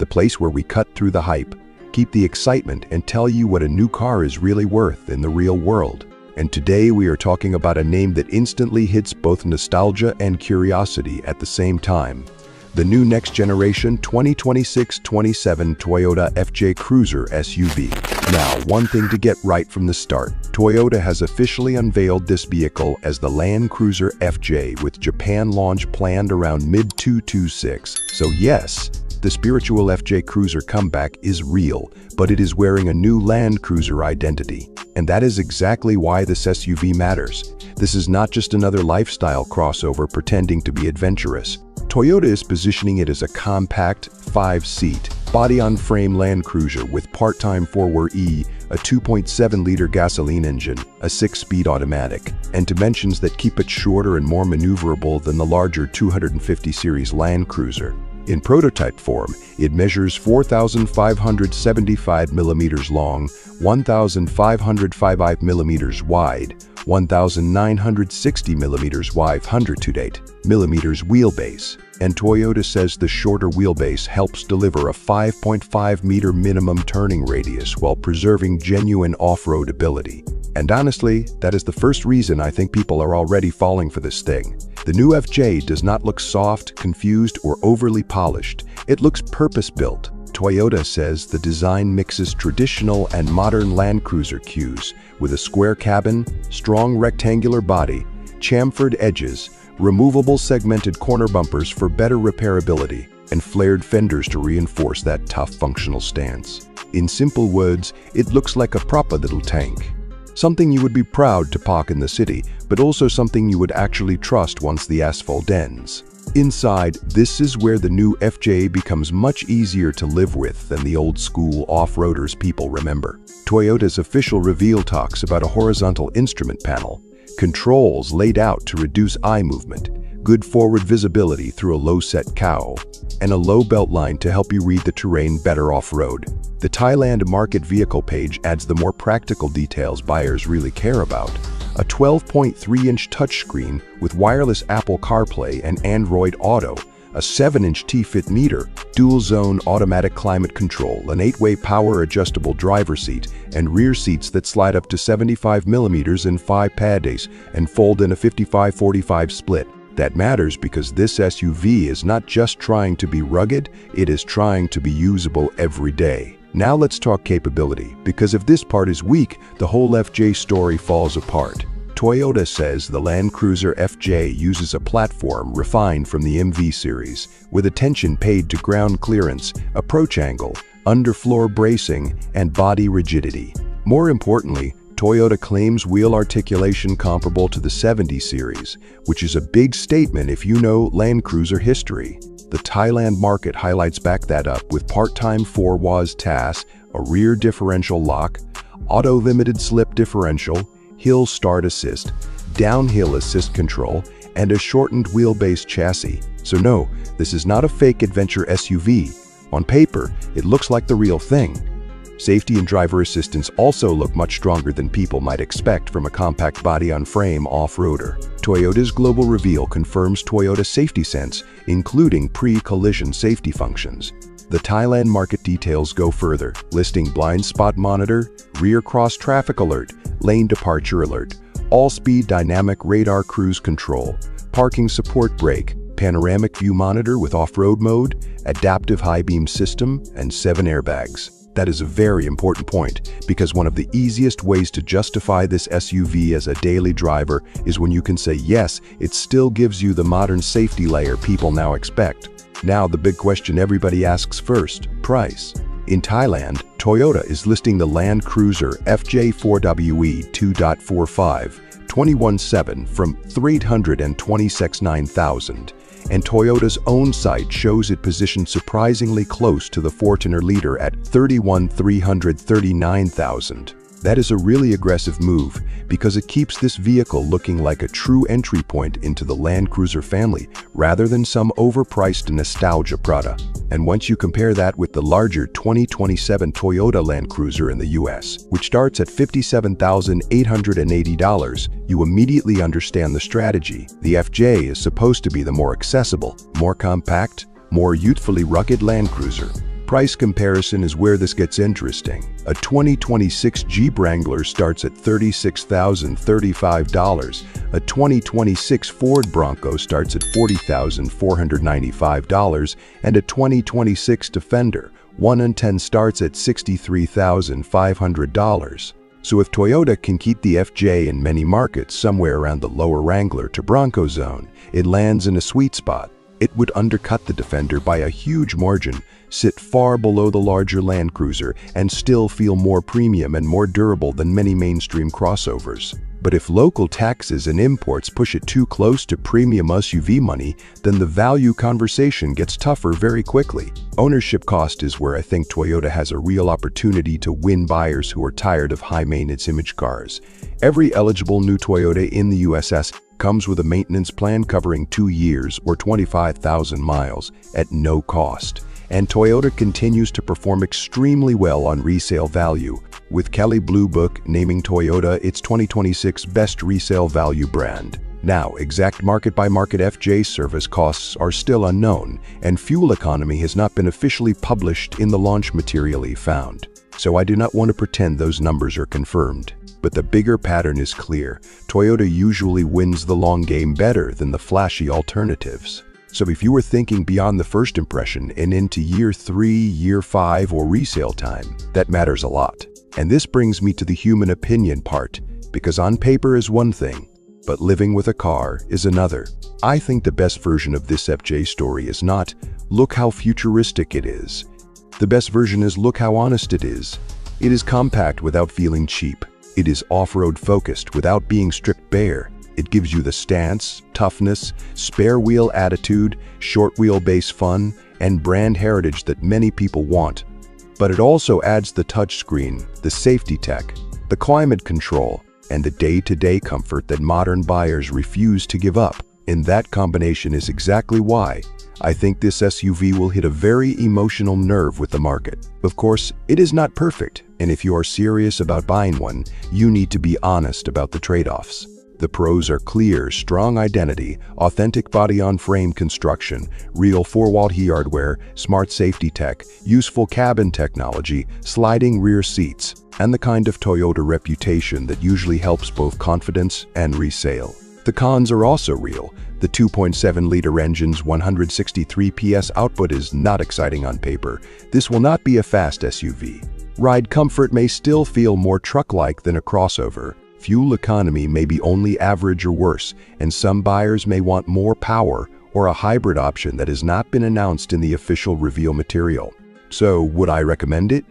place where we cut through the hype, keep the excitement, and tell you what a new car is really worth in the real world. And today we are talking about a name that instantly hits both nostalgia and curiosity at the same time. The new next-generation 2026-27 Toyota FJ Cruiser SUV. Now, one thing to get right from the start. Toyota has officially unveiled this vehicle as the Land Cruiser FJ with Japan launch planned around mid-2026. So yes, the spiritual FJ Cruiser comeback is real, but it is wearing a new Land Cruiser identity. And that is exactly why this SUV matters. This is not just another lifestyle crossover pretending to be adventurous. Toyota is positioning it as a compact, 5-seat, body-on-frame Land Cruiser with part-time 4WD-e, a 2.7-liter gasoline engine, a 6-speed automatic, and dimensions that keep it shorter and more maneuverable than the larger 250 series Land Cruiser. In prototype form, it measures 4,575 millimeters long, 1,555 millimeters wide, 1,960 millimeters wide, 108 millimeters wheelbase, and Toyota says the shorter wheelbase helps deliver a 5.5-meter minimum turning radius while preserving genuine off-road ability. And honestly, that is the first reason I think people are already falling for this thing. The new FJ does not look soft, confused, or overly polished. It looks purpose-built. Toyota says the design mixes traditional and modern Land Cruiser cues with a square cabin, strong rectangular body, chamfered edges, removable segmented corner bumpers for better repairability, and flared fenders to reinforce that tough functional stance. In simple words, it looks like a proper little tank. Something you would be proud to park in the city, but also something you would actually trust once the asphalt ends. Inside, this is where the new FJ becomes much easier to live with than the old-school off-roaders people remember. Toyota's official reveal talks about a horizontal instrument panel, controls laid out to reduce eye movement, good forward visibility through a low-set cowl, and a low belt line to help you read the terrain better off-road. The Thailand market vehicle page adds the more practical details buyers really care about. A 12.3-inch touchscreen with wireless Apple CarPlay and Android Auto, a 7-inch T-Fit meter, dual-zone automatic climate control, an 8-way power-adjustable driver seat, and rear seats that slide up to 75 millimeters in 5 paddies and fold in a 55-45 split. That matters because this SUV is not just trying to be rugged, it is trying to be usable every day. Now let's talk capability, because if this part is weak, the whole FJ story falls apart. Toyota says the Land Cruiser FJ uses a platform refined from the MV series, with attention paid to ground clearance, approach angle, underfloor bracing, and body rigidity. More importantly, Toyota claims wheel articulation comparable to the 70 series, which is a big statement if you know Land Cruiser history. The Thailand market highlights back that up with part-time 4WD TAS, a rear differential lock, auto-limited slip differential, hill start assist, downhill assist control, and a shortened wheelbase chassis. So no, this is not a fake adventure SUV. On paper, it looks like the real thing. Safety and driver assistance also look much stronger than people might expect from a compact body-on-frame off-roader. Toyota's global reveal confirms Toyota Safety Sense, including pre-collision safety functions. The Thailand market details go further, listing blind spot monitor, rear cross traffic alert, lane departure alert, all-speed dynamic radar cruise control, parking support brake, panoramic view monitor with off-road mode, adaptive high-beam system, and 7 airbags. That is a very important point, because one of the easiest ways to justify this SUV as a daily driver is when you can say yes, it still gives you the modern safety layer people now expect. Now the big question everybody asks first, price. In Thailand, Toyota is listing the Land Cruiser FJ 4WD 2.45 21.7 from $326,900. And Toyota's own site shows it positioned surprisingly close to the Fortuner leader at $31,339,000. That is a really aggressive move because it keeps this vehicle looking like a true entry point into the Land Cruiser family rather than some overpriced nostalgia Prada. And once you compare that with the larger 2027 Toyota Land Cruiser in the US, which starts at $57,880, you immediately understand the strategy. The FJ is supposed to be the more accessible, more compact, more youthfully rugged Land Cruiser. price comparison is where this gets interesting. A 2026 Jeep Wrangler starts at $36,035. A 2026 Ford Bronco starts at $40,495, and a 2026 Defender 1 in 10 starts at $63,500. So if Toyota can keep the FJ in many markets somewhere around the lower Wrangler to Bronco zone, it lands in a sweet spot. It would undercut the Defender by a huge margin, sit far below the larger Land Cruiser, and still feel more premium and more durable than many mainstream crossovers. But if local taxes and imports push it too close to premium SUV money, then the value conversation gets tougher very quickly. Ownership cost is where I think Toyota has a real opportunity to win buyers who are tired of high-maintenance image cars. Every eligible new Toyota in the USS comes with a maintenance plan covering 2 years or 25,000 miles at no cost. And Toyota continues to perform extremely well on resale value, with Kelley Blue Book naming Toyota its 2026 Best Resale Value brand. Now, exact market-by-market FJ service costs are still unknown, and fuel economy has not been officially published in the launch material found. So I do not want to pretend those numbers are confirmed. But the bigger pattern is clear. Toyota usually wins the long game better than the flashy alternatives. So if you were thinking beyond the first impression and into year 3, year 5, or resale time, that matters a lot. And this brings me to the human opinion part, because on paper is one thing, but living with a car is another. I think the best version of this FJ story is not, look how futuristic it is. The best version is, look how honest it is. It is compact without feeling cheap. It is off-road focused without being stripped bare. It gives you the stance, toughness, spare wheel attitude, short wheelbase fun, and brand heritage that many people want. But it also adds the touchscreen, the safety tech, the climate control, and the day-to-day comfort that modern buyers refuse to give up. And that combination is exactly why I think this SUV will hit a very emotional nerve with the market. Of course, it is not perfect, and if you are serious about buying one, you need to be honest about the trade-offs. The pros are clear, strong identity, authentic body-on-frame construction, real 4-wall hardware, smart safety tech, useful cabin technology, sliding rear seats, and the kind of Toyota reputation that usually helps both confidence and resale. The cons are also real. The 2.7-liter engine's 163 PS output is not exciting on paper. This will not be a fast SUV. Ride comfort may still feel more truck-like than a crossover. Fuel economy may be only average or worse, and some buyers may want more power or a hybrid option that has not been announced in the official reveal material. So, would I recommend it?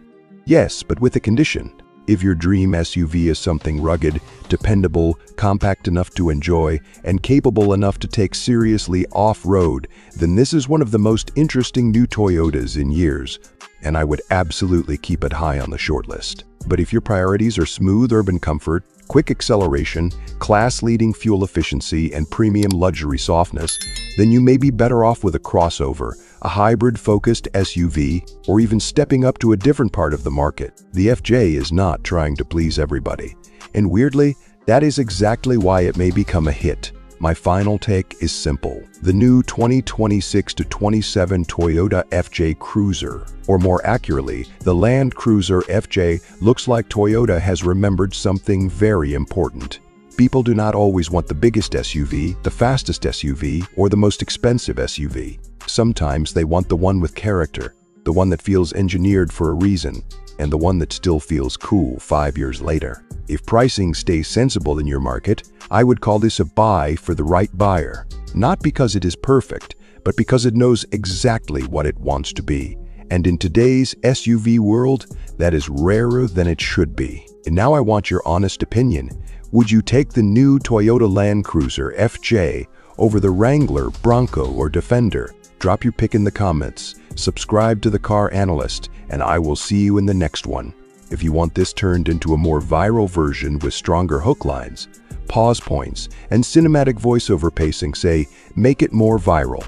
Yes, but with a condition. If your dream SUV is something rugged, dependable, compact enough to enjoy, and capable enough to take seriously off-road, then this is one of the most interesting new Toyotas in years, and I would absolutely keep it high on the shortlist. But if your priorities are smooth urban comfort, quick acceleration, class-leading fuel efficiency, and premium luxury softness, then you may be better off with a crossover, a hybrid-focused SUV, or even stepping up to a different part of the market. The FJ is not trying to please everybody. And weirdly, that is exactly why it may become a hit. My final take is simple. The new 2026 to 27 Toyota FJ Cruiser, or more accurately, the Land Cruiser FJ, looks like Toyota has remembered something very important. People do not always want the biggest SUV, the fastest SUV, or the most expensive SUV. Sometimes they want the one with character, the one that feels engineered for a reason, and the one that still feels cool 5 years later. If pricing stays sensible in your market, I would call this a buy for the right buyer. Not because it is perfect, but because it knows exactly what it wants to be. And in today's SUV world, that is rarer than it should be. And now I want your honest opinion. Would you take the new Toyota Land Cruiser FJ over the Wrangler, Bronco, or Defender? Drop your pick in the comments, subscribe to The Car Analyst, and I will see you in the next one. If you want this turned into a more viral version with stronger hook lines, pause points, and cinematic voiceover pacing, say, make it more viral.